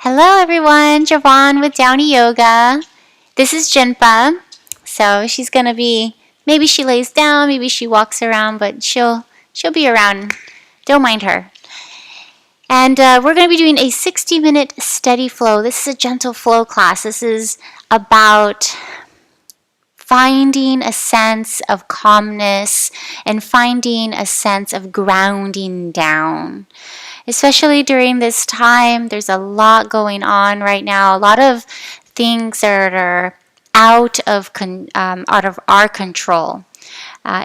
Hello everyone, Jovon with Downy Yoga. This is Jinpa. So she's gonna be, maybe she lays down, maybe she walks around, but she'll be around. Don't mind her. And we're going to be doing a 60-minute steady flow. This is a gentle flow class. This is about finding a sense of calmness and finding a sense of grounding down. Especially during this time, there's a lot going on right now. A lot of things that are out of our control.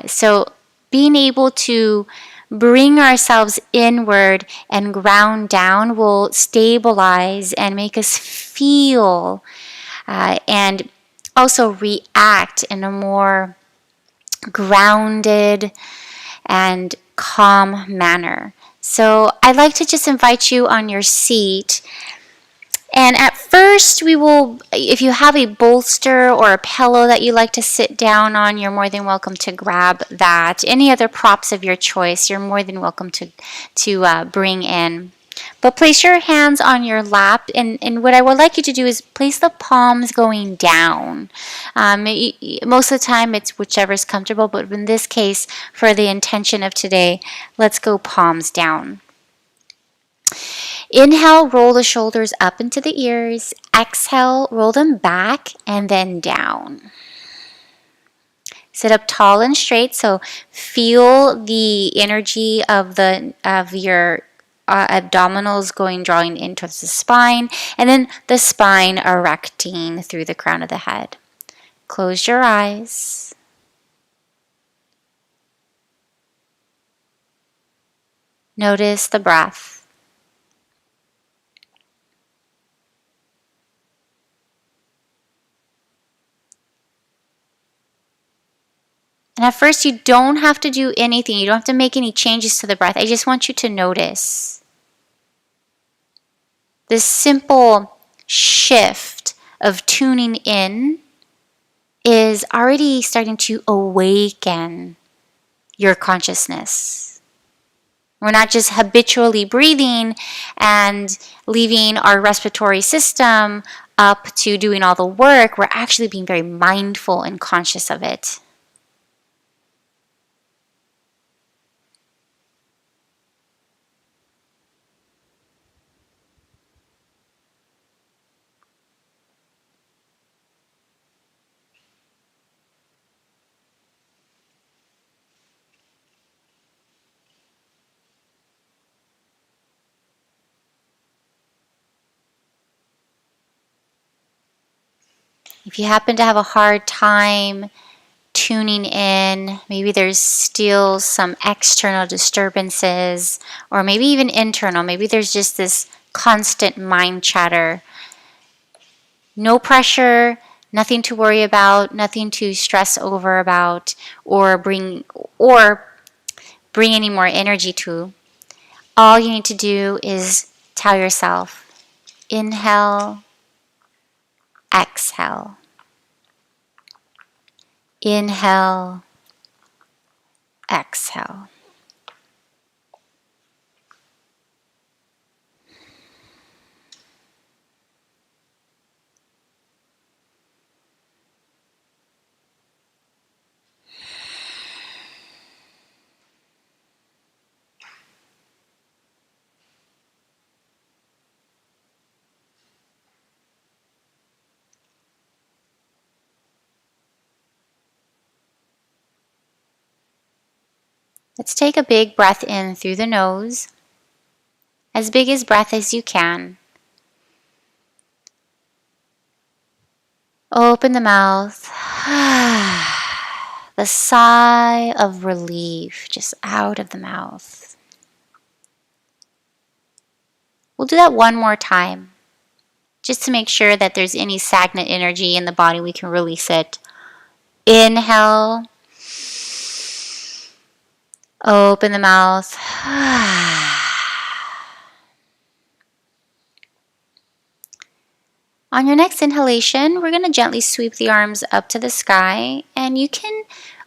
So being able to bring ourselves inward and ground down will stabilize and make us feel and also react in a more grounded and calm manner. So I'd like to just invite you on your seat. And at first we will, if you have a bolster or a pillow that you like to sit down on, you're more than welcome to grab that. Any other props of your choice, you're more than welcome to bring in. But place your hands on your lap, and what I would like you to do is place the palms going down. Most of the time it's whichever's comfortable, but in this case, for the intention of today, let's go palms down. Inhale, roll the shoulders up into the ears. Exhale, roll them back and then down. Sit up tall and straight, so feel the energy of your abdominals drawing in towards the spine, and then the spine erecting through the crown of the head. Close your eyes. Notice the breath. And at first, you don't have to do anything. You don't have to make any changes to the breath. I just want you to notice. This simple shift of tuning in is already starting to awaken your consciousness. We're not just habitually breathing and leaving our respiratory system up to doing all the work. We're actually being very mindful and conscious of it. If you happen to have a hard time tuning in, maybe there's still some external disturbances, or maybe even internal, maybe there's just this constant mind chatter. No pressure, nothing to worry about, nothing to stress over about, or bring any more energy to. All you need to do is tell yourself, inhale, exhale. Inhale, exhale. Let's take a big breath in through the nose, as big as breath as you can. Open the mouth. The sigh of relief just out of the mouth. We'll do that one more time, just to make sure that there's any stagnant energy in the body, we can release it. Inhale. Open the mouth. On your next inhalation, we're going to gently sweep the arms up to the sky, and you can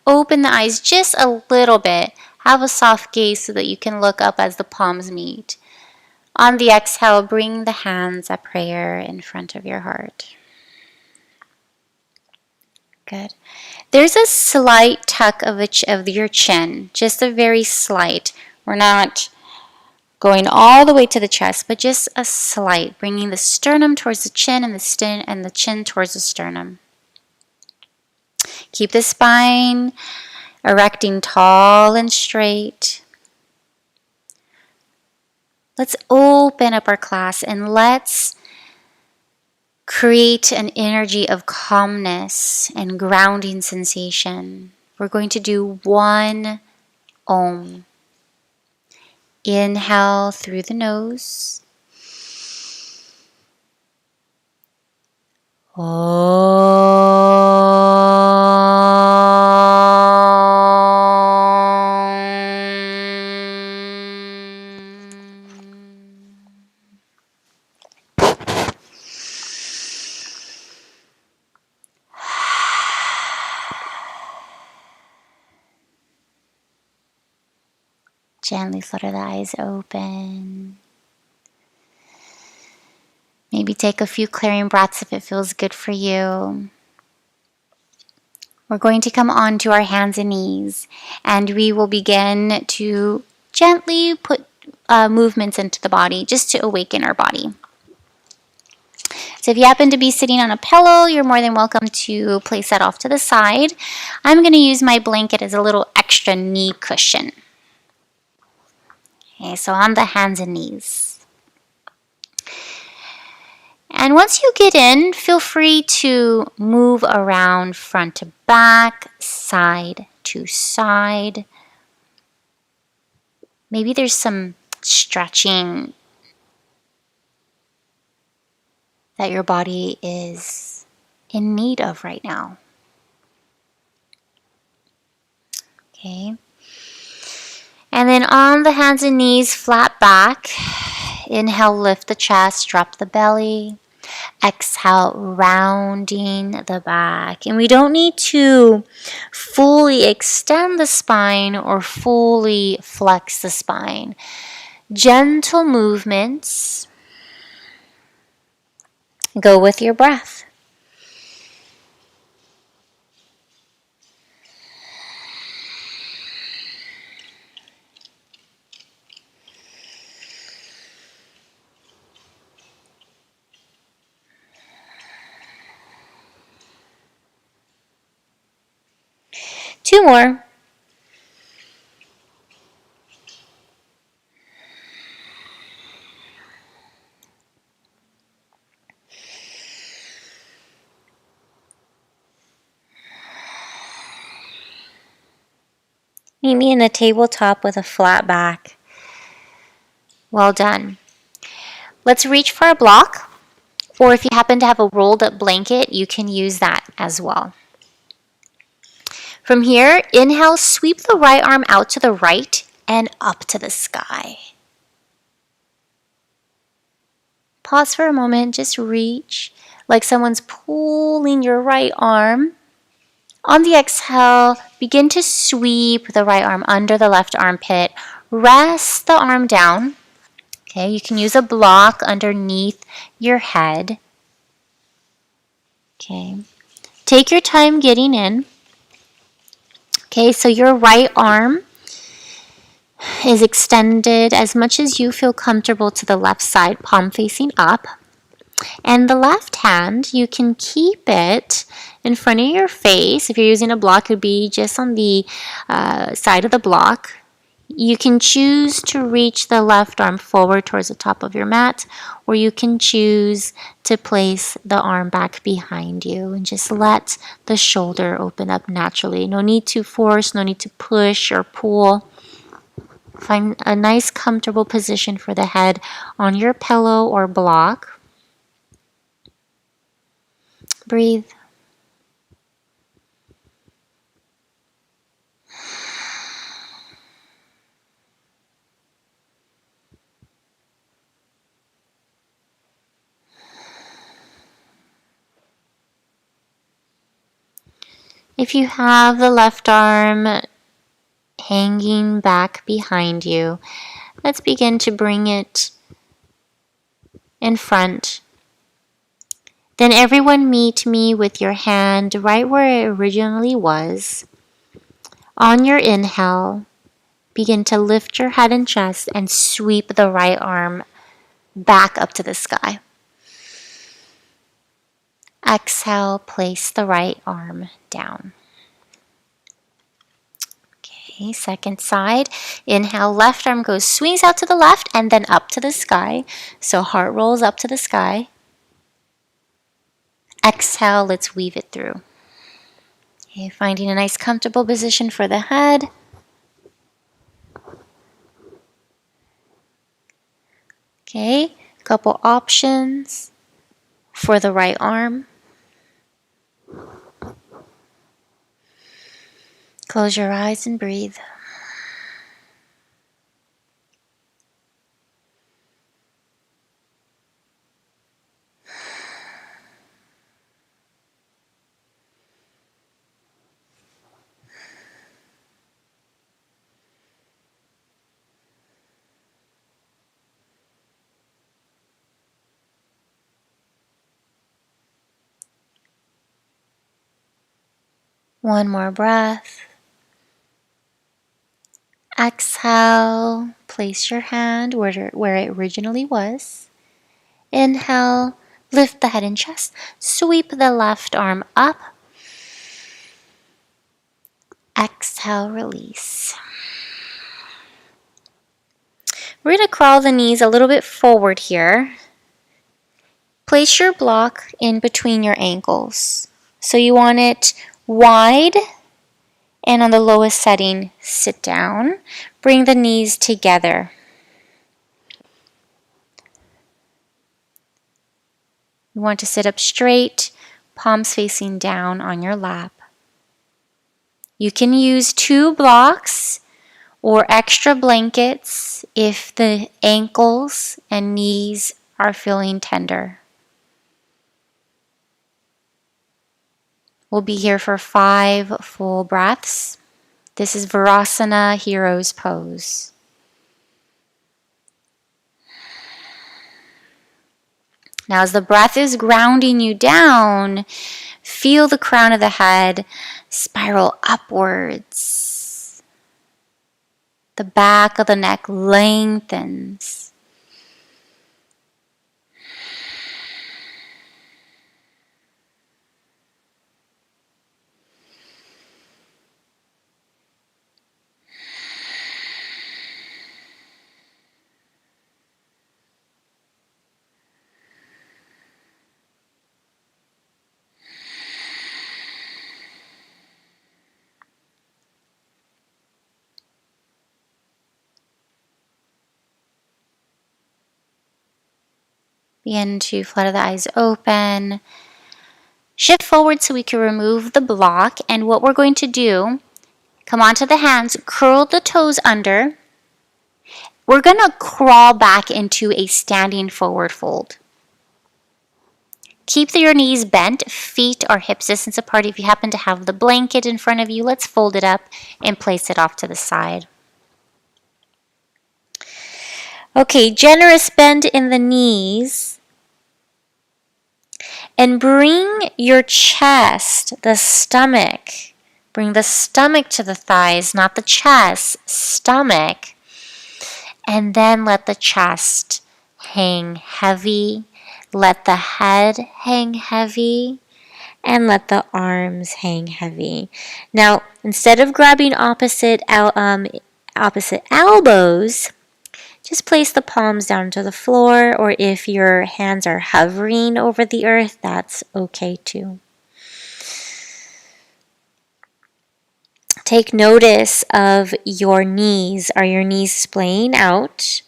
open the eyes just a little bit. Have a soft gaze so that you can look up as the palms meet. On the exhale, bring the hands at prayer in front of your heart. Good. There's a slight tuck of your chin, just a very slight. We're not going all the way to the chest, but just a slight, bringing the sternum towards the chin and the chin towards the sternum. Keep the spine erecting tall and straight. Let's open up our class and let's create an energy of calmness and grounding sensation. We're going to do one Om. Inhale through the nose. Gently flutter the eyes open. Maybe take a few clearing breaths if it feels good for you. We're going to come on to our hands and knees, and we will begin to gently put movements into the body just to awaken our body. So if you happen to be sitting on a pillow, you're more than welcome to place that off to the side. I'm going to use my blanket as a little extra knee cushion. Okay, so on the hands and knees. And once you get in, feel free to move around front to back, side to side. Maybe there's some stretching that your body is in need of right now. Okay. And then on the hands and knees, flat back. Inhale, lift the chest, drop the belly. Exhale, rounding the back. And we don't need to fully extend the spine or fully flex the spine. Gentle movements. Go with your breath. Two more. Meet me in a tabletop with a flat back. Well done. Let's reach for a block, or if you happen to have a rolled up blanket, you can use that as well. From here, inhale, sweep the right arm out to the right and up to the sky. Pause for a moment, just reach like someone's pulling your right arm. On the exhale, begin to sweep the right arm under the left armpit. Rest the arm down. Okay, you can use a block underneath your head. Okay, take your time getting in. Okay, so your right arm is extended as much as you feel comfortable to the left side, palm facing up. And the left hand, you can keep it in front of your face. If you're using a block, it would be just on the side of the block. You can choose to reach the left arm forward towards the top of your mat, or you can choose to place the arm back behind you and just let the shoulder open up naturally. No need to force, no need to push or pull. Find a nice comfortable position for the head on your pillow or block. Breathe. If you have the left arm hanging back behind you, let's begin to bring it in front. Then everyone meet me with your hand right where it originally was. On your inhale, begin to lift your head and chest and sweep the right arm back up to the sky. Exhale, place the right arm down. Okay, second side. Inhale, left arm goes, swings out to the left and then up to the sky. So heart rolls up to the sky. Exhale, let's weave it through. Okay, finding a nice comfortable position for the head. Okay, a couple options for the right arm. Close your eyes and breathe. One more breath. Exhale, place your hand where it originally was. Inhale, lift the head and chest. Sweep the left arm up. Exhale, release. We're going to crawl the knees a little bit forward here. Place your block in between your ankles. So you want it wide, and on the lowest setting, sit down. Bring the knees together. You want to sit up straight, palms facing down on your lap. You can use 2 blocks or extra blankets if the ankles and knees are feeling tender. We'll be here for 5 full breaths. This is Virasana Hero's Pose. Now, as the breath is grounding you down, feel the crown of the head spiral upwards. The back of the neck lengthens. Begin to flutter the eyes open. Shift forward so we can remove the block. And what we're going to do, come onto the hands, curl the toes under. We're going to crawl back into a standing forward fold. Keep your knees bent, feet or hips distance apart. If you happen to have the blanket in front of you, let's fold it up and place it off to the side. Okay, generous bend in the knees. And bring your chest, the stomach. Bring the stomach to the thighs, not the chest, stomach. And then let the chest hang heavy. Let the head hang heavy. And let the arms hang heavy. Now, instead of grabbing opposite elbows, just place the palms down to the floor, or if your hands are hovering over the earth, that's okay too. Take notice of your knees. Are your knees splaying out?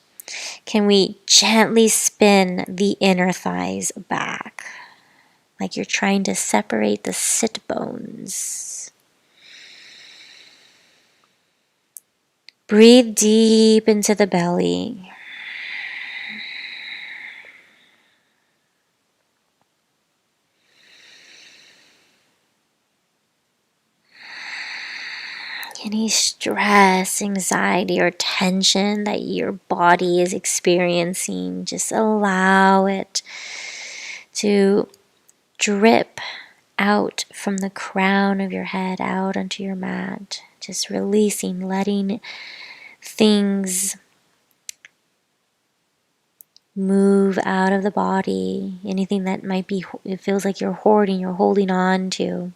Can we gently spin the inner thighs back, like you're trying to separate the sit bones? Breathe deep into the belly. any stress, anxiety, or tension that your body is experiencing. Just allow it to drip out from the crown of your head out onto your mat. Just releasing, letting things move out of the body. Anything that might be, it feels like you're hoarding, you're holding on to.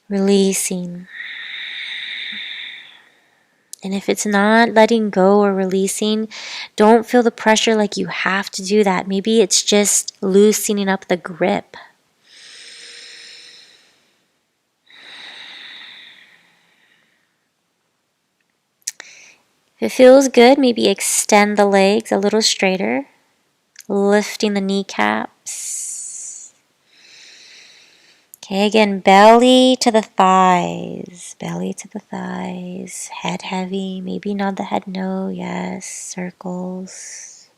Releasing. And if it's not letting go or releasing, don't feel the pressure like you have to do that. Maybe it's just loosening up the grip. If it feels good, maybe extend the legs a little straighter, lifting the kneecaps. Okay, again, belly to the thighs, head heavy, maybe nod the head no, yes, circles.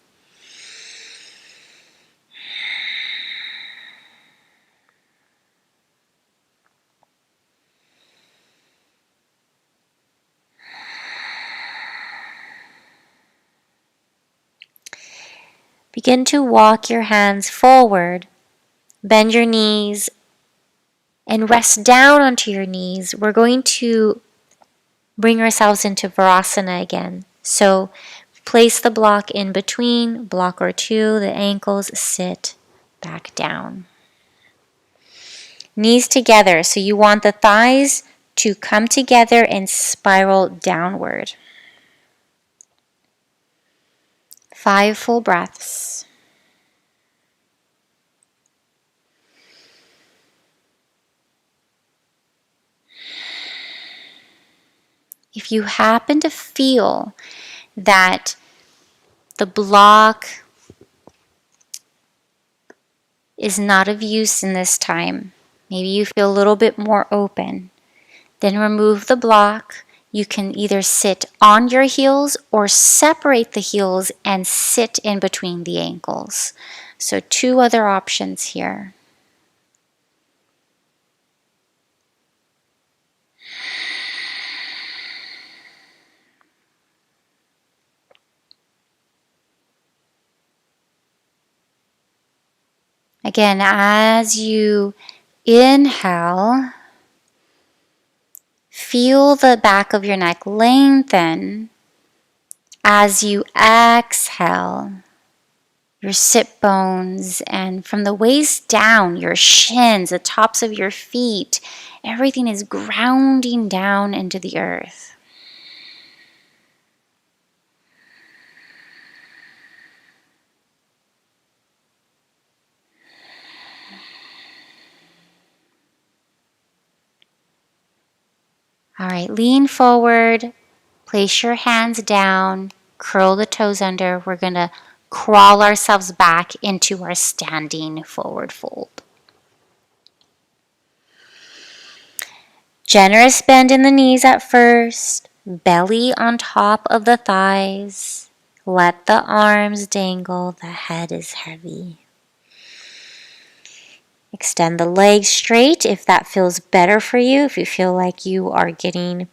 Begin to walk your hands forward, bend your knees, and rest down onto your knees. We're going to bring ourselves into Virasana again. So place the block in between, block or two, the ankles, sit back down. Knees together, so you want the thighs to come together and spiral downward. 5 full breaths. If you happen to feel that the block is not of use in this time, maybe you feel a little bit more open, then remove the block. You can either sit on your heels or separate the heels and sit in between the ankles. So 2 other options here. Again, as you inhale, feel the back of your neck lengthen. As you exhale, your sit bones and from the waist down, your shins, the tops of your feet, everything is grounding down into the earth. All right, lean forward, place your hands down, curl the toes under. We're going to crawl ourselves back into our standing forward fold. Generous bend in the knees at first, belly on top of the thighs. Let the arms dangle, the head is heavy. Extend the legs straight if that feels better for you. If you feel like you are getting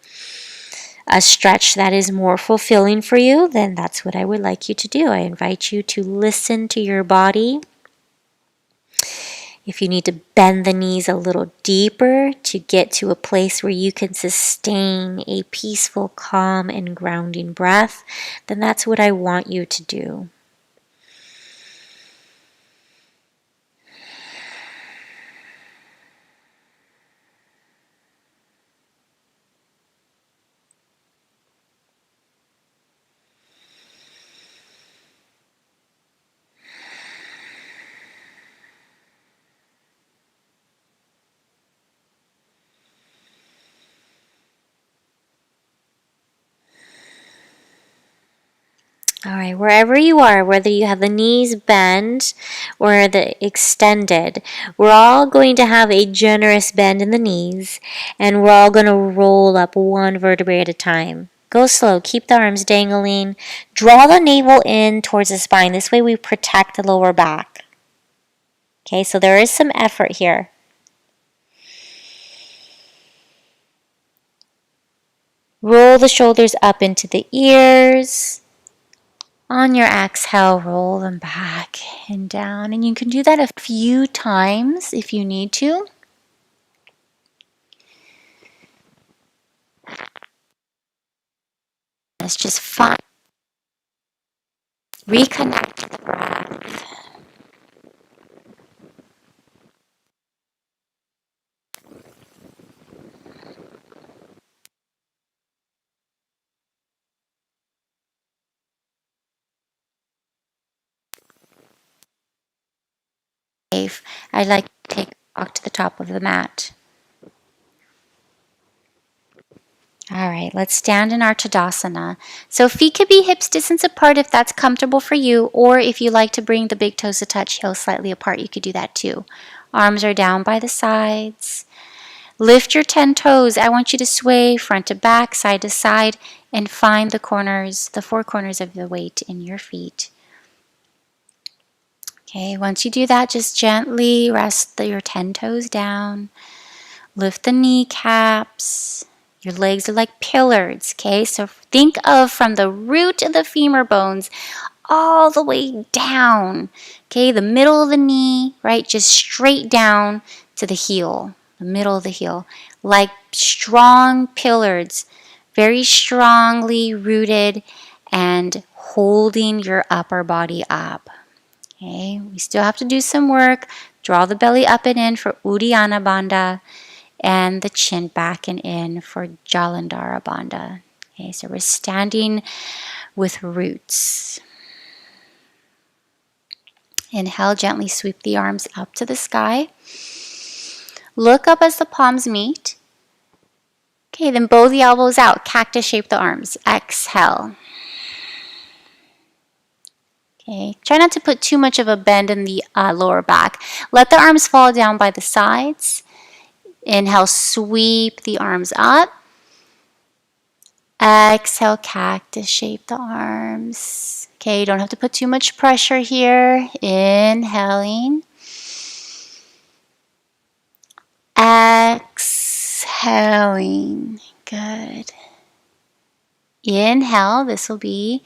a stretch that is more fulfilling for you, then that's what I would like you to do. I invite you to listen to your body. If you need to bend the knees a little deeper to get to a place where you can sustain a peaceful, calm, and grounding breath, then that's what I want you to do. All right, wherever you are, whether you have the knees bent or the extended, we're all going to have a generous bend in the knees, and we're all going to roll up 1 vertebrae at a time. Go slow, keep the arms dangling, draw the navel in towards the spine. This way we protect the lower back. Okay, so there is some effort here. Roll the shoulders up into the ears. On your exhale, roll them back and down. And you can do that a few times if you need to. It's just fun. Reconnect to the breath. I'd like to take a walk to the top of the mat. All right, let's stand in our Tadasana. So feet could be hips distance apart if that's comfortable for you, or if you like to bring the big toes to touch heels slightly apart, you could do that too. Arms are down by the sides. Lift your 10 toes. I want you to sway front to back, side to side, and find the corners, the four corners of the weight in your feet. Okay, once you do that, just gently rest your 10 toes down. Lift the kneecaps. Your legs are like pillars, okay? So think of from the root of the femur bones all the way down, okay? The middle of the knee, right? Just straight down to the heel, the middle of the heel. Like strong pillars, very strongly rooted and holding your upper body up. Okay, we still have to do some work. Draw the belly up and in for Uddiyana Bandha and the chin back and in for Jalandhara Bandha. Okay, so we're standing with roots. Inhale, gently sweep the arms up to the sky. Look up as the palms meet. Okay, then bow the elbows out. Cactus shape the arms. Exhale. Okay, try not to put too much of a bend in the lower back. Let the arms fall down by the sides. Inhale, sweep the arms up. Exhale, cactus shape the arms. Okay, you don't have to put too much pressure here. Inhaling. Exhaling. Good. Inhale, this will be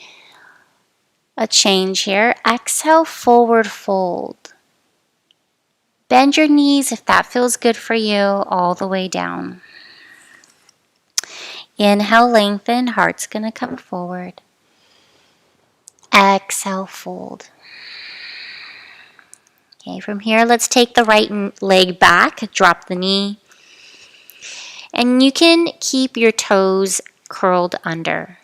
a change here. Exhale, forward fold. Bend your knees if that feels good for you, all the way down. Inhale, lengthen, heart's gonna come forward. Exhale, fold. Okay, from here, let's take the right leg back, drop the knee. And you can keep your toes curled under.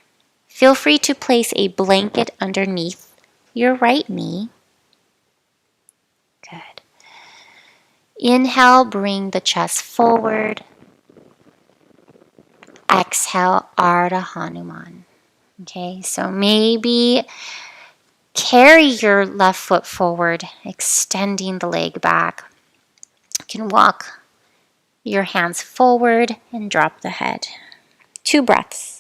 Feel free to place a blanket underneath your right knee. Good. Inhale, bring the chest forward. Exhale, Ardha Hanuman. Okay, so maybe carry your left foot forward, extending the leg back. You can walk your hands forward and drop the head. 2 breaths.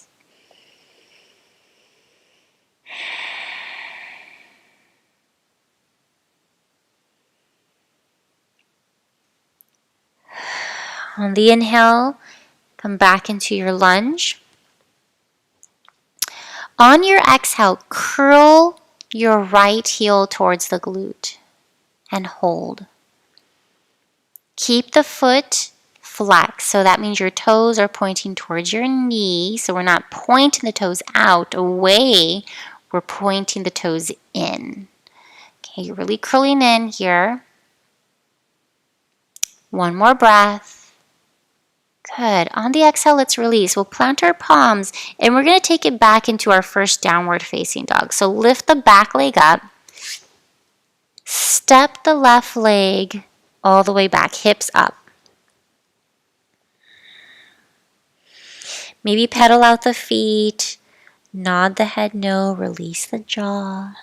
On the inhale, come back into your lunge. On your exhale, curl your right heel towards the glute and hold. Keep the foot flexed, so that means your toes are pointing towards your knee. So we're not pointing the toes out, away. We're pointing the toes in. Okay, you're really curling in here. One more breath. Good. On the exhale, let's release. We'll plant our palms and we're going to take it back into our first downward facing dog. So lift the back leg up. Step the left leg all the way back, hips up. Maybe pedal out the feet. Nod the head no, release the jaw.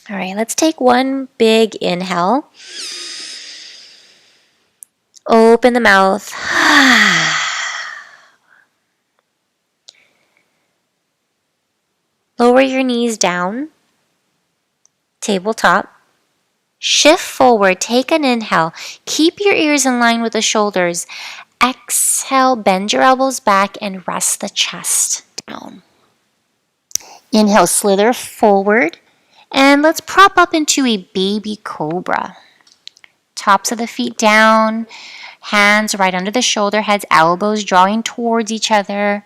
All right, let's take one big inhale. Open the mouth. Lower your knees down, tabletop. Shift forward, take an inhale. Keep your ears in line with the shoulders. Exhale, bend your elbows back and rest the chest down. Inhale, slither forward. And let's prop up into a baby cobra. Tops of the feet down, hands right under the shoulder heads, elbows drawing towards each other.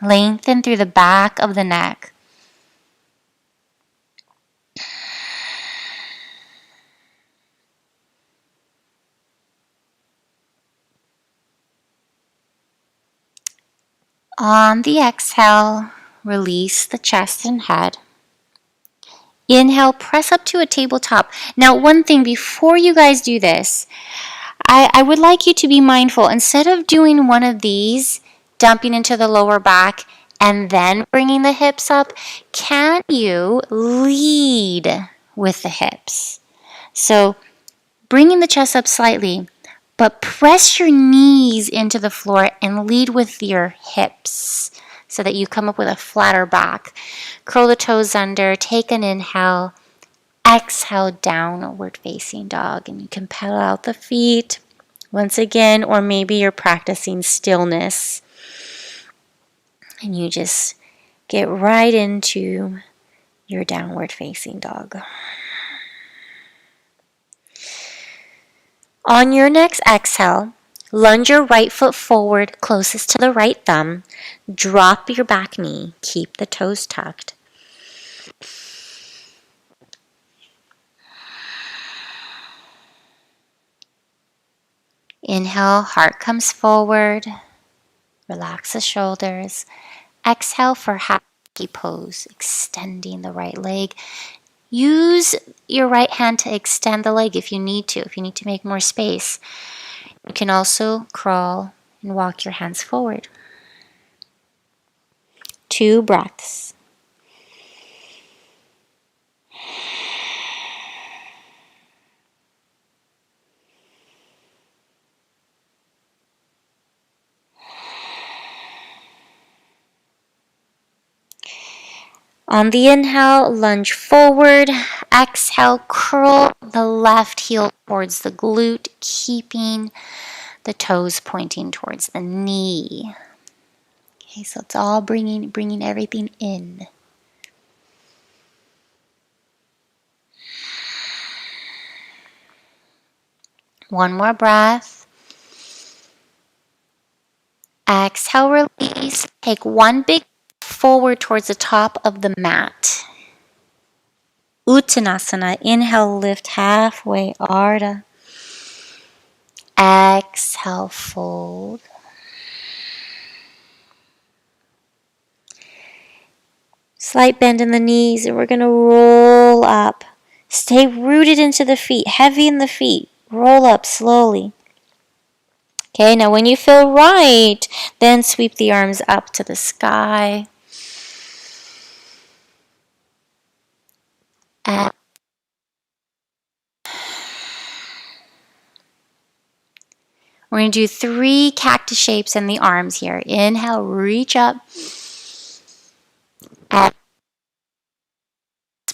Lengthen through the back of the neck. On the exhale, release the chest and head. Inhale, press up to a tabletop. Now, one thing before you guys do this, I would like you to be mindful. Instead of doing one of these, dumping into the lower back and then bringing the hips up, can you lead with the hips? So, bringing the chest up slightly, but press your knees into the floor and lead with your hips so that you come up with a flatter back. Curl the toes under, take an inhale, exhale, downward facing dog, and you can pedal out the feet once again, or maybe you're practicing stillness and you just get right into your downward facing dog. On your next exhale, lunge your right foot forward closest to the right thumb. Drop your back knee. Keep the toes tucked. Inhale, heart comes forward. Relax the shoulders. Exhale for happy pose, extending the right leg. Use your right hand to extend the leg if you need to make more space. You can also crawl and walk your hands forward. 2 breaths. On the inhale, lunge forward. Exhale, curl the left heel towards the glute, keeping the toes pointing towards the knee. Okay, so it's all bringing everything in. One more breath. Exhale, release. Take one big forward towards the top of the mat. Uttanasana. Inhale, lift halfway, Ardha. Exhale, fold. Slight bend in the knees, and we're going to roll up. Stay rooted into the feet, heavy in the feet. Roll up slowly. Okay, now when you feel right, then sweep the arms up to the sky. And we're going to do 3 cactus shapes in the arms here. Inhale, reach up. And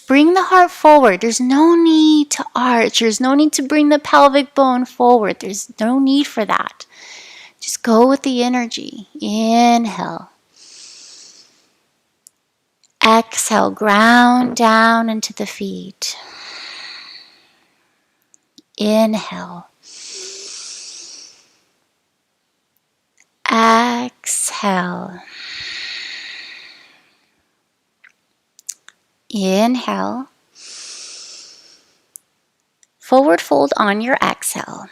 bring the heart forward. There's no need to arch. There's no need to bring the pelvic bone forward. There's no need for that. Just go with the energy. Inhale. Exhale, ground down into the feet. Inhale. Exhale. Inhale. Forward fold on your exhale.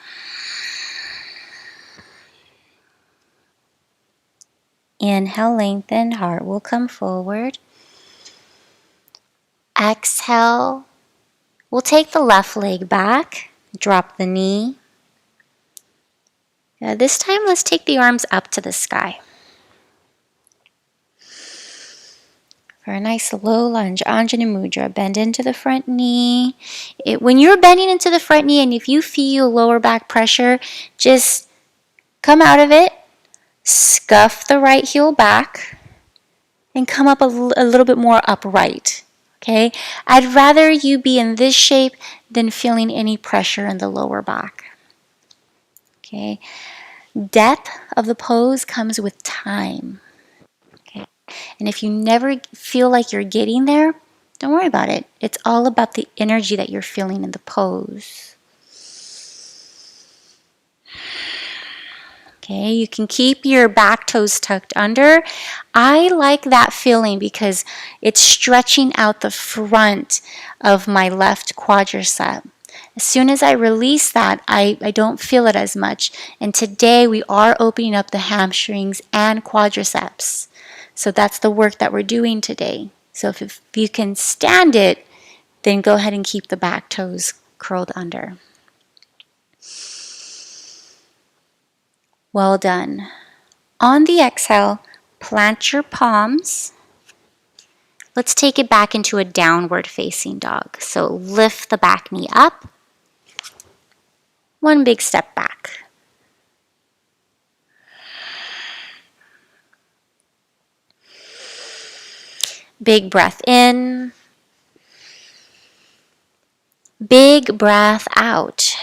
Inhale, lengthen, heart will come forward. Exhale. We'll take the left leg back, drop the knee. This time, let's take the arms up to the sky. For a nice low lunge, Anjali Mudra, bend into the front knee. When you're bending into the front knee and if you feel lower back pressure, just come out of it, scuff the right heel back, and come up a little bit more upright. Okay, I'd rather you be in this shape than feeling any pressure in the lower back. Okay, depth of the pose comes with time. Okay, and if you never feel like you're getting there, don't worry about it. It's all about the energy that you're feeling in the pose. Okay, you can keep your back toes tucked under. I like that feeling because it's stretching out the front of my left quadricep. As soon as I release that, I don't feel it as much. And today we are opening up the hamstrings and quadriceps. So that's the work that we're doing today. So if you can stand it, then go ahead and keep the back toes curled under. Well done. On the exhale, plant your palms. Let's take it back into a downward facing dog. So lift the back knee up. One big step back. Big breath in. Big breath out.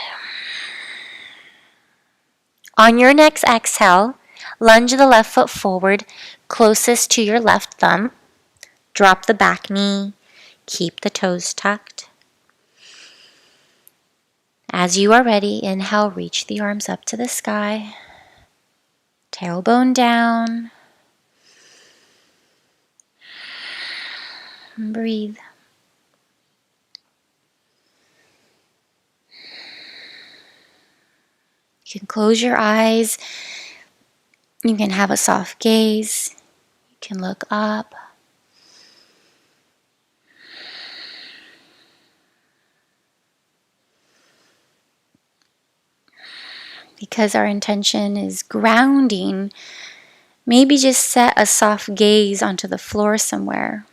On your next exhale, lunge the left foot forward, closest to your left thumb. Drop the back knee. Keep the toes tucked. As you are ready, inhale, reach the arms up to the sky. Tailbone down. And breathe. You can close your eyes. You can have a soft gaze. You can look up. Because our intention is grounding, maybe just set a soft gaze onto the floor somewhere.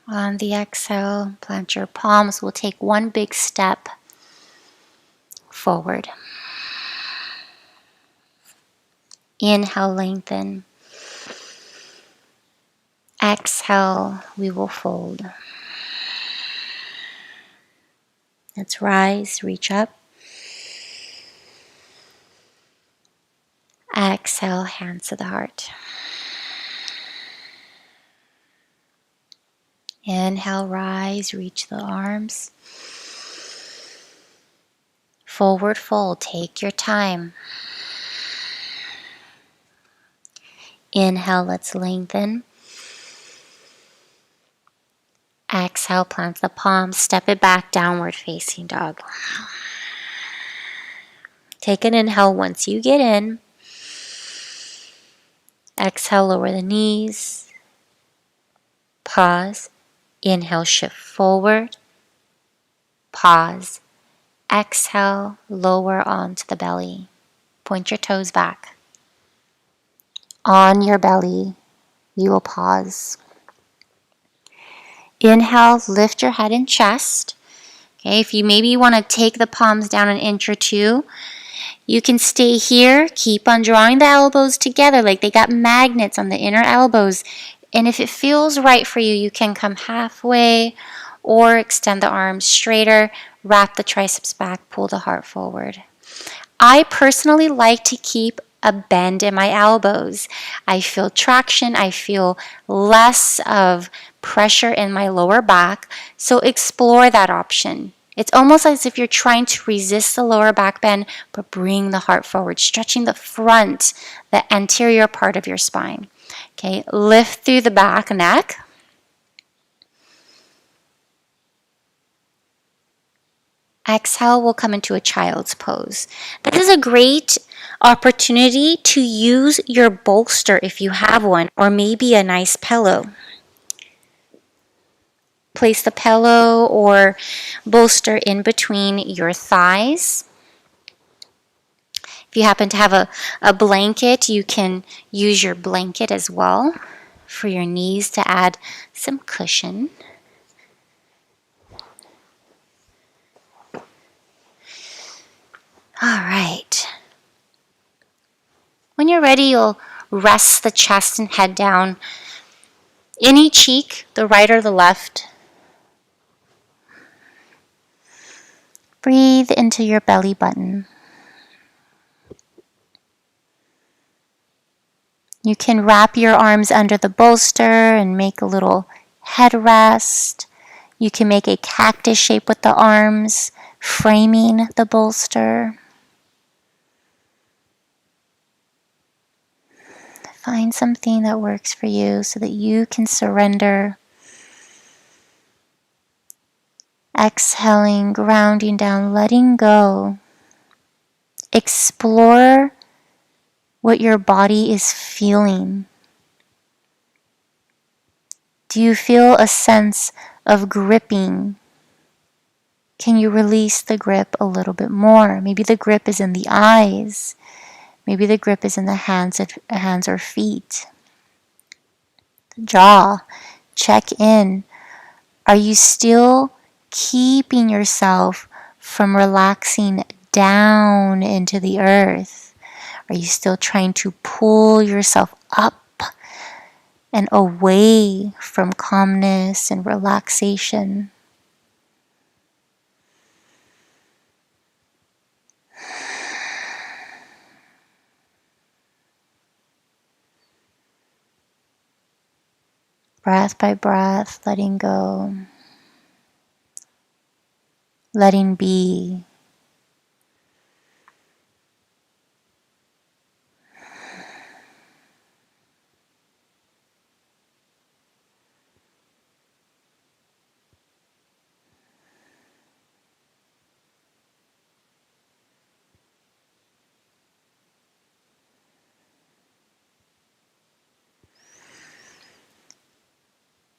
On the exhale, plant your palms. We'll take one big step forward. Inhale, lengthen. Exhale, we will fold. Let's rise, reach up. Exhale, hands to the heart. Inhale, rise, reach the arms. Forward fold, take your time. Inhale, let's lengthen. Exhale, plant the palms, step it back, downward facing dog. Take an inhale once you get in. Exhale, lower the knees. Pause. Inhale, shift forward. Pause. Exhale, lower onto the belly. Point your toes back. On your belly, you will pause. Inhale, lift your head and chest. Okay, if you maybe want to take the palms down an inch or two, you can stay here. Keep on drawing the elbows together like they got magnets on the inner elbows. And if it feels right for you, you can come halfway or extend the arms straighter, wrap the triceps back, pull the heart forward. I personally like to keep a bend in my elbows. I feel traction. I feel less of pressure in my lower back. So explore that option. It's almost as if you're trying to resist the lower back bend, but bring the heart forward, stretching the front, the anterior part of your spine. Okay, lift through the back neck. Exhale, we'll come into a child's pose. This is a great opportunity to use your bolster if you have one, or maybe a nice pillow. Place the pillow or bolster in between your thighs. If you happen to have a blanket, you can use your blanket as well for your knees to add some cushion. All right. When you're ready, you'll rest the chest and head down. Any cheek, the right or the left. Breathe into your belly button. You can wrap your arms under the bolster and make a little headrest. You can make a cactus shape with the arms, framing the bolster. Find something that works for you so that you can surrender. Exhaling, grounding down, letting go. Explore what your body is feeling. Do you feel a sense of gripping? Can you release the grip a little bit more? Maybe the grip is in the eyes. Maybe the grip is in the hands or feet. The jaw. Check in. Are you still keeping yourself from relaxing down into the earth? Are you still trying to pull yourself up and away from calmness and relaxation? Breath by breath, letting go, letting be.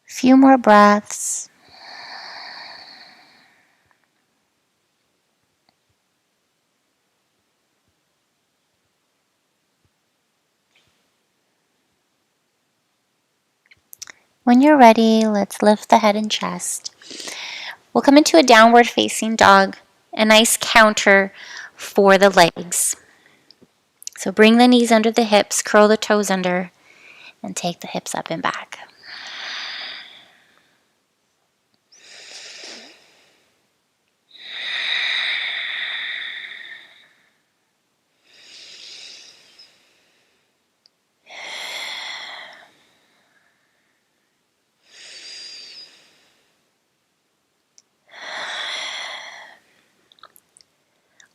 Few more breaths. When you're ready, let's lift the head and chest. We'll come into a downward facing dog, a nice counter for the legs. So bring the knees under the hips, curl the toes under, and take the hips up and back.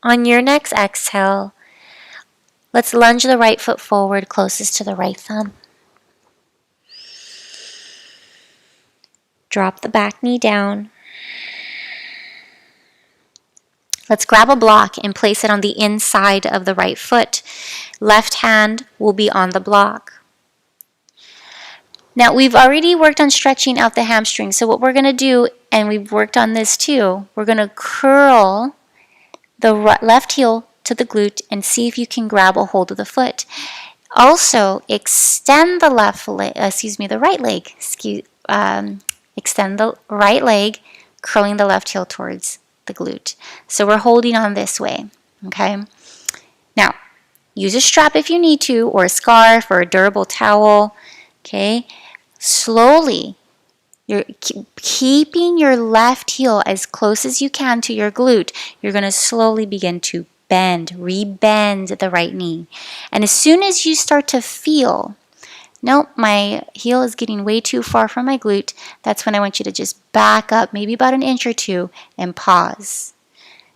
On your next exhale, let's lunge the right foot forward closest to the right thumb. Drop the back knee down. Let's grab a block and place it on the inside of the right foot. Left hand will be on the block. Now, we've already worked on stretching out the hamstring. So what we're going to do, and we've worked on this too, we're going to curl the left heel to the glute and see if you can grab a hold of the foot. Also, extend the the right leg. Extend the right leg, curling the left heel towards the glute. So we're holding on this way, okay? Now, use a strap if you need to, or a scarf, or a durable towel, okay? Slowly, you're keeping your left heel as close as you can to your glute. You're going to slowly begin to re-bend the right knee. And as soon as you start to feel, nope, my heel is getting way too far from my glute, that's when I want you to just back up, maybe about an inch or two, and pause.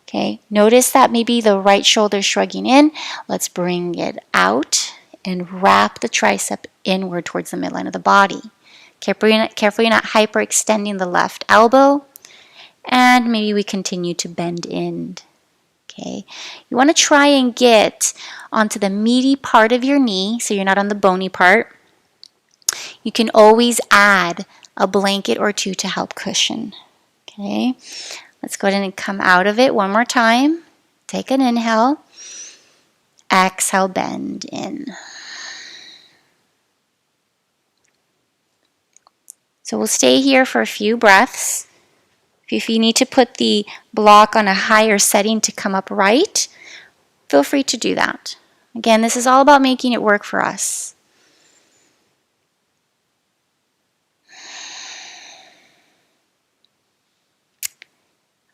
Okay, notice that maybe the right shoulder is shrugging in. Let's bring it out and wrap the tricep inward towards the midline of the body. Carefully you're not hyperextending the left elbow. And maybe we continue to bend in. Okay, you want to try and get onto the meaty part of your knee so you're not on the bony part. You can always add a blanket or two to help cushion. Okay, let's go ahead and come out of it one more time. Take an inhale. Exhale, bend in. So we'll stay here for a few breaths. If you need to put the block on a higher setting to come up right, feel free to do that. Again, this is all about making it work for us.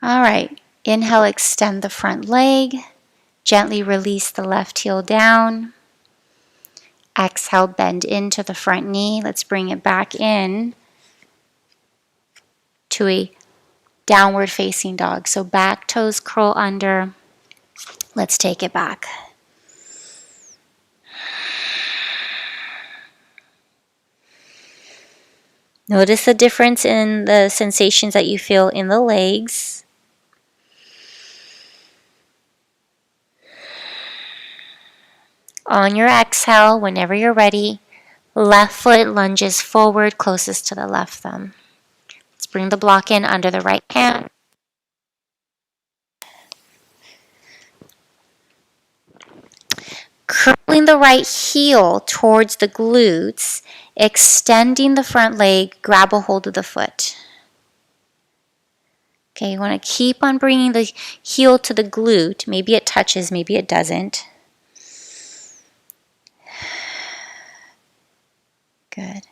All right, inhale, extend the front leg. Gently release the left heel down. Exhale, bend into the front knee. Let's bring it back in to a downward facing dog. So back toes curl under. Let's take it back. Notice the difference in the sensations that you feel in the legs. On your exhale, whenever you're ready, left foot lunges forward closest to the left thumb. Let's bring the block in under the right hand. Curling the right heel towards the glutes, extending the front leg, grab a hold of the foot. Okay, you want to keep on bringing the heel to the glute. Maybe it touches, maybe it doesn't. Good.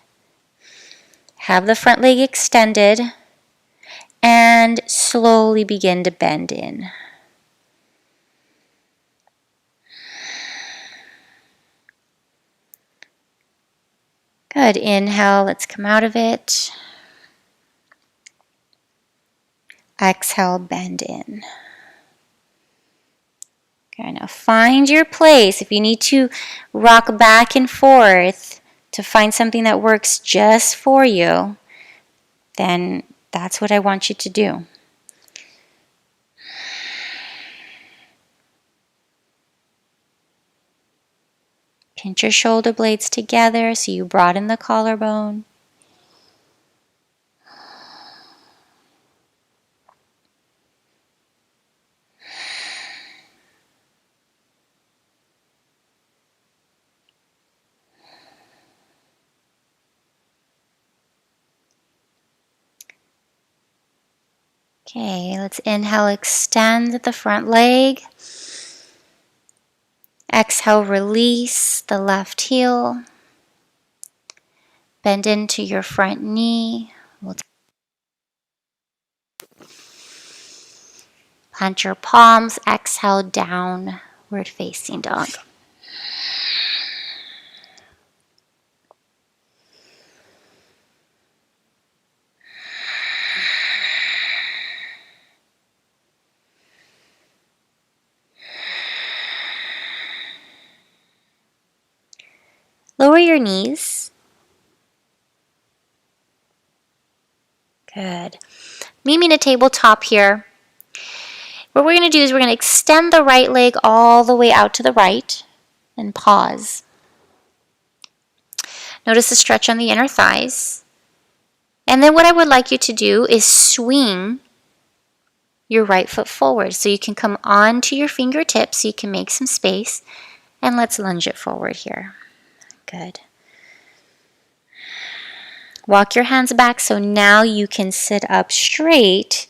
Have the front leg extended and slowly begin to bend in. Good. Inhale, let's come out of it. Exhale, bend in. Okay, now find your place. If you need to rock back and forth to find something that works just for you, then that's what I want you to do. Pinch your shoulder blades together so you broaden the collarbone. Okay, let's inhale, extend the front leg. Exhale, release the left heel. Bend into your front knee. Plant your palms. Exhale, downward facing dog. Lower your knees. Good. Meet me in a tabletop here. What we're going to do is we're going to extend the right leg all the way out to the right and pause. Notice the stretch on the inner thighs. And then what I would like you to do is swing your right foot forward. So you can come onto your fingertips so you can make some space. And let's lunge it forward here. Good. Walk your hands back so now you can sit up straight.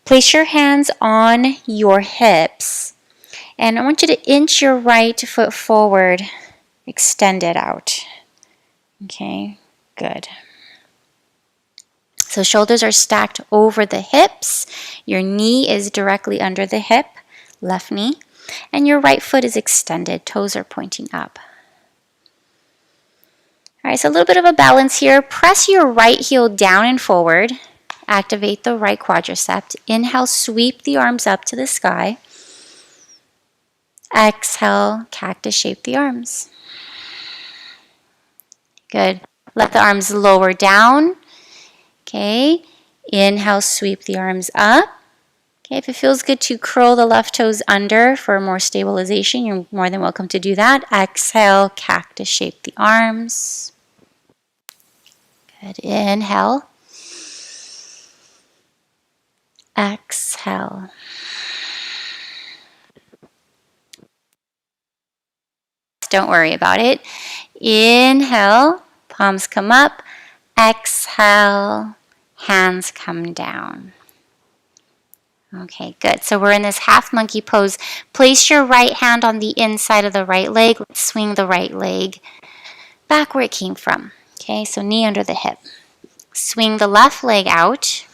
Place your hands on your hips. And I want you to inch your right foot forward. Extend it out. Okay, good. So shoulders are stacked over the hips. Your knee is directly under the hip, left knee. And your right foot is extended. Toes are pointing up. All right, so a little bit of a balance here. Press your right heel down and forward. Activate the right quadricep. Inhale, sweep the arms up to the sky. Exhale, cactus shape the arms. Good. Let the arms lower down. Okay. Inhale, sweep the arms up. Okay, if it feels good to curl the left toes under for more stabilization, you're more than welcome to do that. Exhale, cactus shape the arms. Good. Inhale. Exhale. Don't worry about it. Inhale, palms come up. Exhale, hands come down. Okay, good. So we're in this half monkey pose. Place your right hand on the inside of the right leg. Let's swing the right leg back where it came from. Okay, so knee under the hip. Swing the left leg out.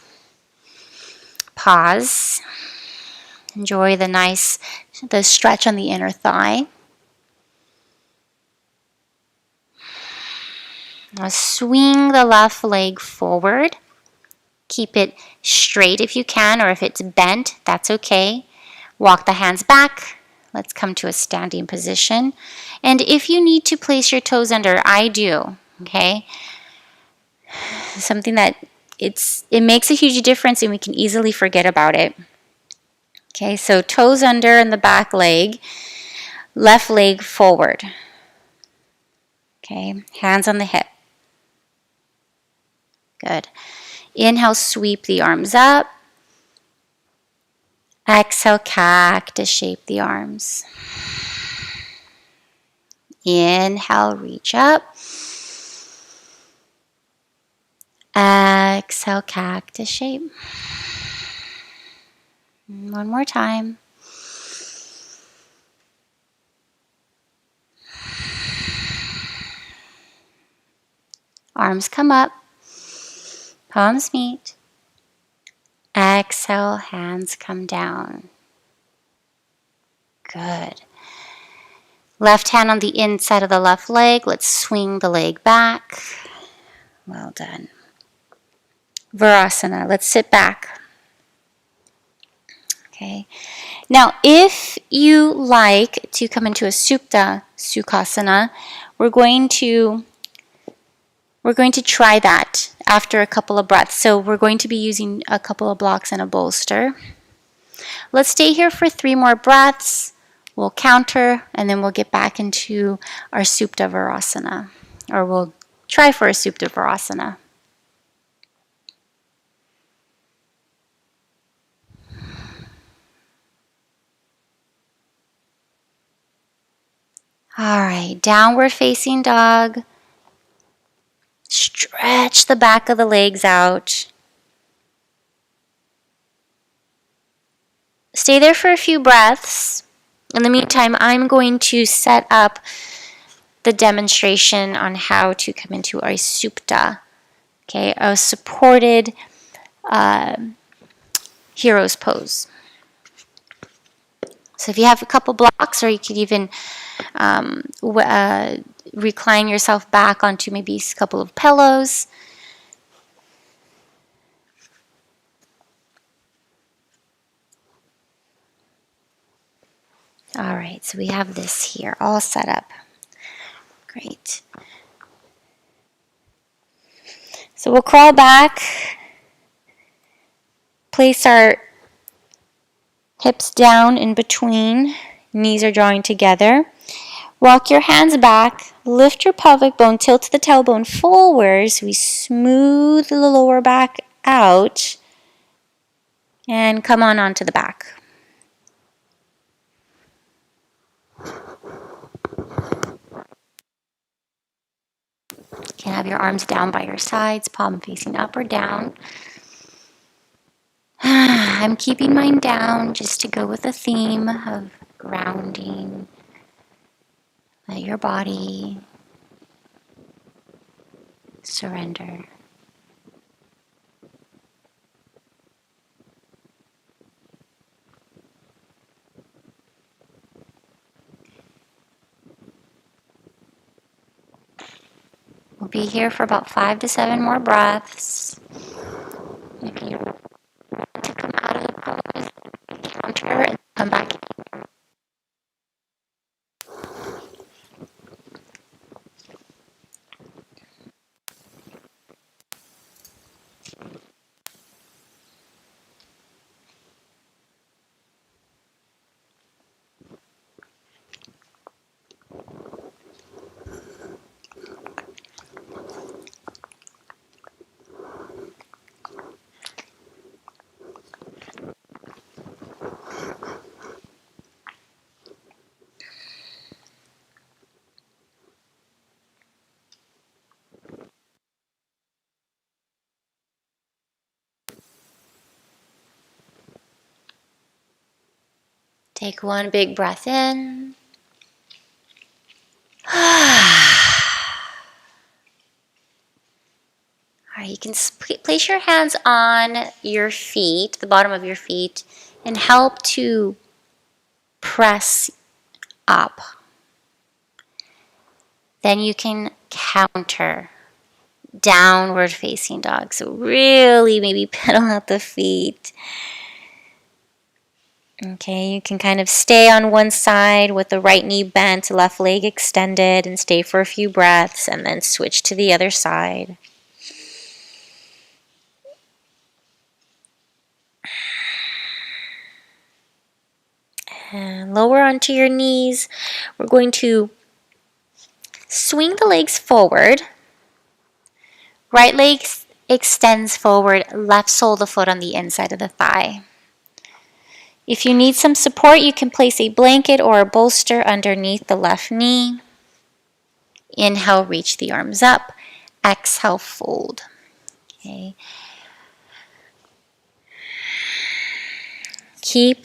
Pause. Enjoy the stretch on the inner thigh. Now swing the left leg forward. Keep it straight if you can, or if it's bent, that's okay. Walk the hands back. Let's come to a standing position. And if you need to place your toes under, I do, okay? Something that it makes a huge difference and we can easily forget about it. Okay, so toes under in the back leg, left leg forward. Okay, hands on the hip. Good. Inhale, sweep the arms up. Exhale, cactus shape the arms. Inhale, reach up. Exhale, cactus shape. One more time. Arms come up. Palms meet. Exhale, hands come down. Good. Left hand on the inside of the left leg. Let's swing the leg back. Well done. Virasana. Let's sit back. Okay. Now, if you like to come into a Supta Sukhasana, we're going to try that after a couple of breaths. So we're going to be using a couple of blocks and a bolster. Let's stay here for 3 more breaths. We'll counter, and then we'll get back into our Supta Virasana, or we'll try for a Supta Virasana. All right, downward facing dog. Stretch the back of the legs out. Stay there for a few breaths. In the meantime, I'm going to set up the demonstration on how to come into a supta, okay, a supported hero's pose. So if you have a couple blocks, or you could even recline yourself back onto maybe a couple of pillows. All right, so we have this here all set up. Great. So we'll crawl back, place our hips down in between, knees are drawing together. Walk your hands back, lift your pelvic bone, tilt the tailbone forward so we smooth the lower back out, and come on onto the back. You can have your arms down by your sides, palm facing up or down. I'm keeping mine down just to go with the theme of grounding. Let your body surrender. We'll be here for about 5 to 7 more breaths. If you want to come out of the pose, counter and come back in. Take one big breath in. All right, you can place your hands on your feet, the bottom of your feet, and help to press up. Then you can counter downward facing dog. So really maybe pedal out the feet. Okay, you can kind of stay on one side with the right knee bent, left leg extended, and stay for a few breaths, and then switch to the other side. And lower onto your knees. We're going to swing the legs forward. Right leg extends forward, left sole of the foot on the inside of the thigh. If you need some support, you can place a blanket or a bolster underneath the left knee. Inhale, reach the arms up. Exhale, fold. Okay.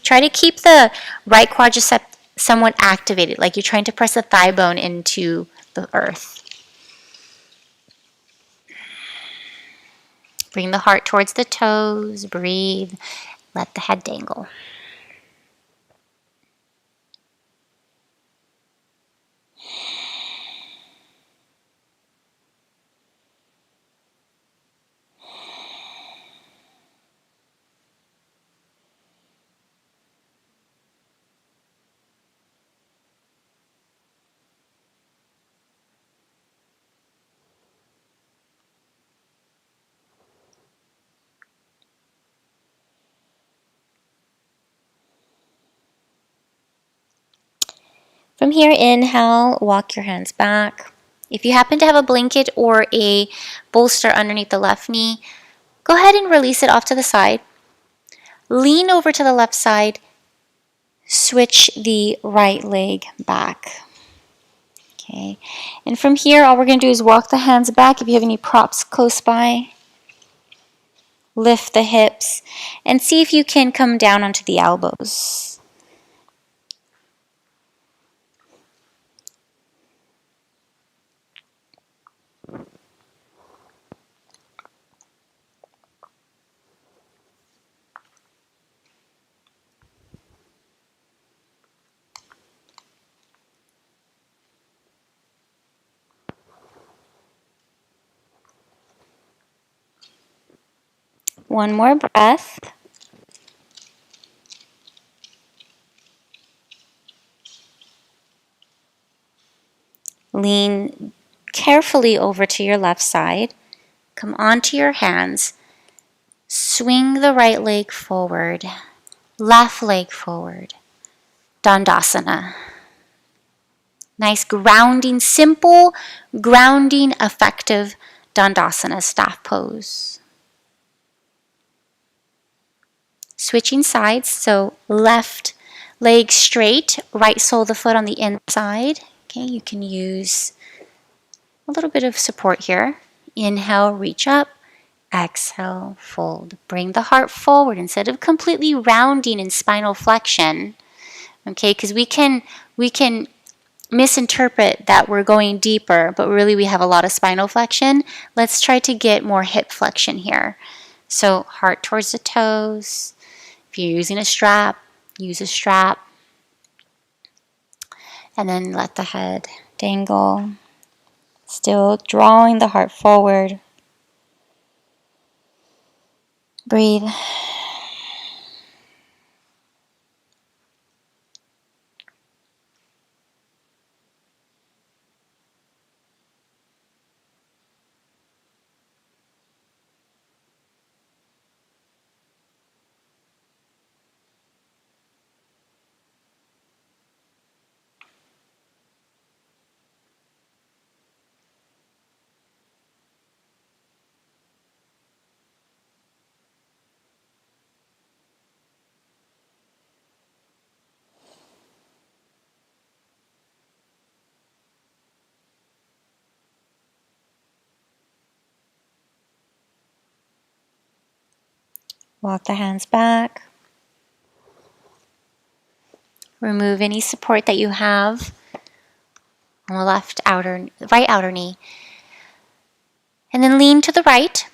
Try to keep the right quadricep somewhat activated, like you're trying to press the thigh bone into the earth. Bring the heart towards the toes. Breathe. Let the head dangle. From here, inhale, walk your hands back. If you happen to have a blanket or a bolster underneath the left knee, go ahead and release it off to the side. Lean over to the left side. Switch the right leg back. Okay, and from here, all we're going to do is walk the hands back. If you have any props close by, lift the hips, and see if you can come down onto the elbows. One more breath. Lean carefully over to your left side. Come onto your hands. Swing the right leg forward, left leg forward. Dandasana. Nice grounding, simple, grounding, effective Dandasana staff pose. Switching sides, so left leg straight, right sole of the foot on the inside. Okay, you can use a little bit of support here. Inhale, reach up. Exhale, fold. Bring the heart forward instead of completely rounding in spinal flexion. Okay, because we can misinterpret that we're going deeper, but really we have a lot of spinal flexion. Let's try to get more hip flexion here. So heart towards the toes. If you're using a strap, use a strap. And then let the head dangle. Still drawing the heart forward. Breathe. Walk the hands back. Remove any support that you have on the right outer knee. And then lean to the right.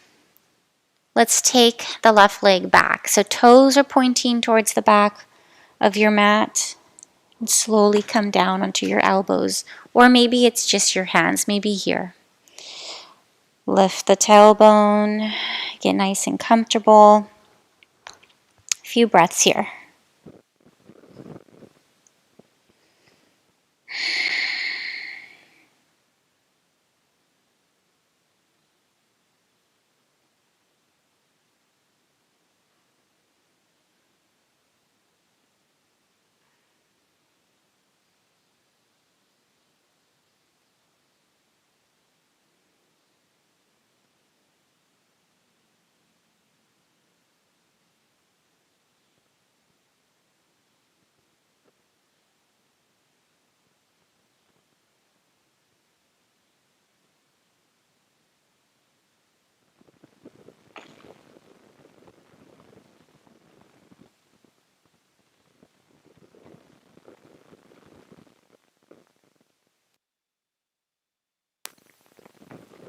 Let's take the left leg back. So toes are pointing towards the back of your mat. And slowly come down onto your elbows. Or maybe it's just your hands, maybe here. Lift the tailbone. Get nice and comfortable. A few breaths here.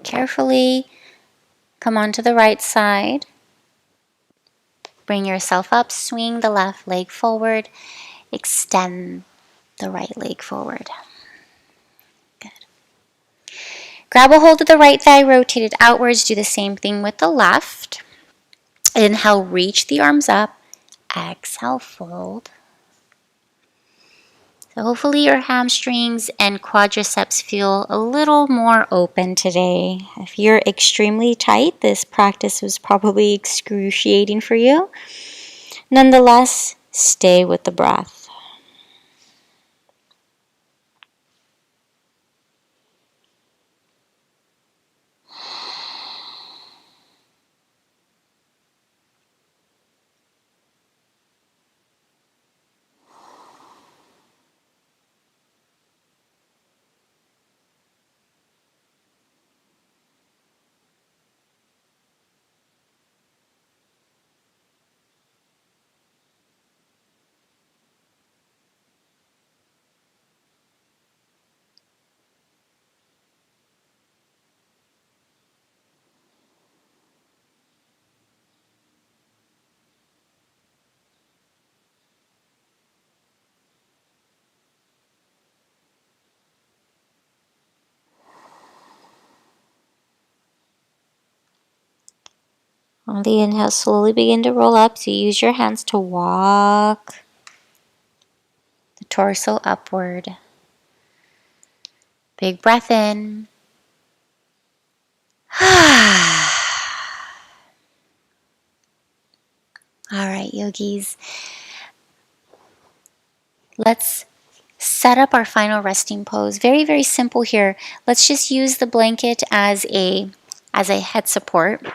Carefully come onto the right side. Bring yourself up, swing the left leg forward, extend the right leg forward. Good. Grab a hold of the right thigh, rotate it outwards. Do the same thing with the left. Inhale, reach the arms up. Exhale, fold. So hopefully your hamstrings and quadriceps feel a little more open today. If you're extremely tight, this practice was probably excruciating for you. Nonetheless, stay with the breath. On the inhale, slowly begin to roll up. So use your hands to walk the torso upward. Big breath in. All right, yogis. Let's set up our final resting pose. Very, very simple here. Let's just use the blanket as a head support.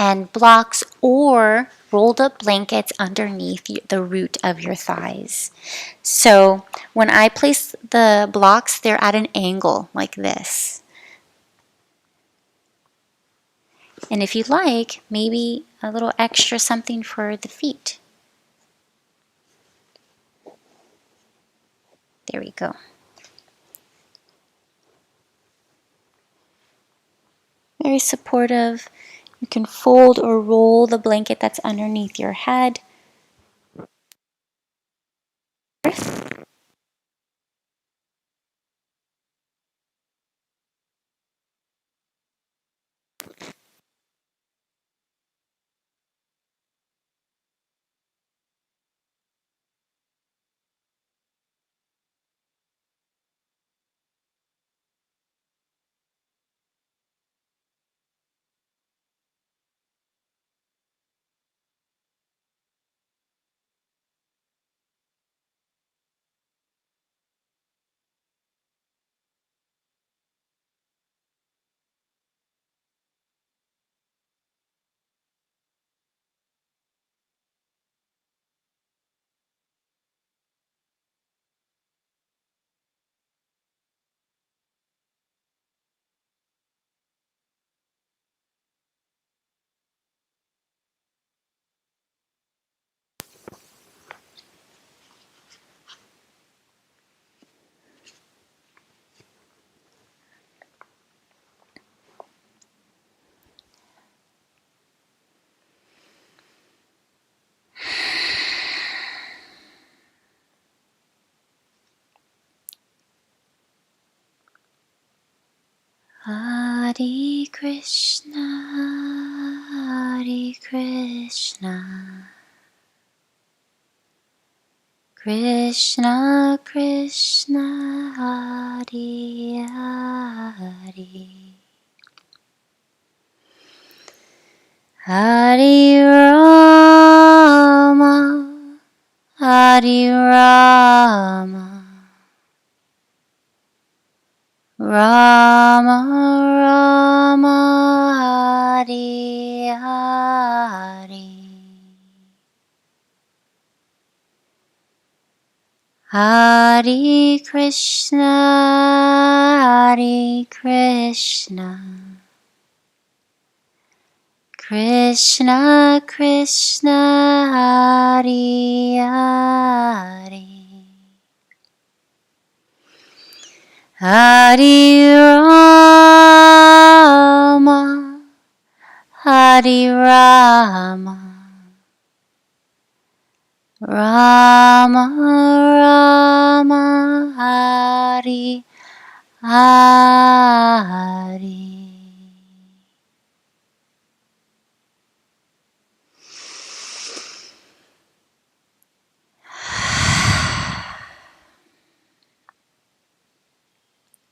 And blocks or rolled up blankets underneath the root of your thighs. So when I place the blocks, they're at an angle like this. And if you like, maybe a little extra something for the feet. There we go. Very supportive. You can fold or roll the blanket that's underneath your head. Hare Krishna, Hare Krishna, Krishna Krishna, Hare Hare, Hare Rama, Hare Rama, Rama Rama, Hare Hare, Hare Krishna, Hare Krishna, Krishna Krishna, Hare Hare, Hare Rama, Hare Rama, Rama Rama, Hare Hare.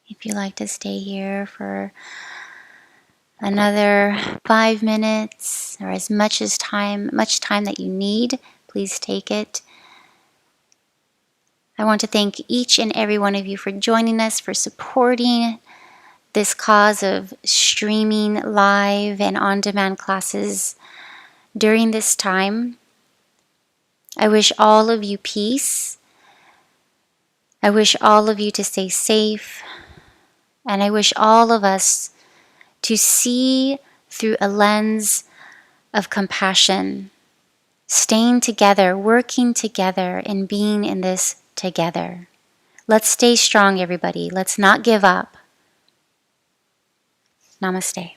If you like to stay here for another 5 minutes or as much time that you need, please take it. I want to thank each and every one of you for joining us, for supporting this cause of streaming live and on-demand classes during this time. I wish all of you peace. I wish all of you to stay safe. And I wish all of us to see through a lens of compassion, staying together, working together, and being in this together. Let's stay strong, everybody. Let's not give up. Namaste.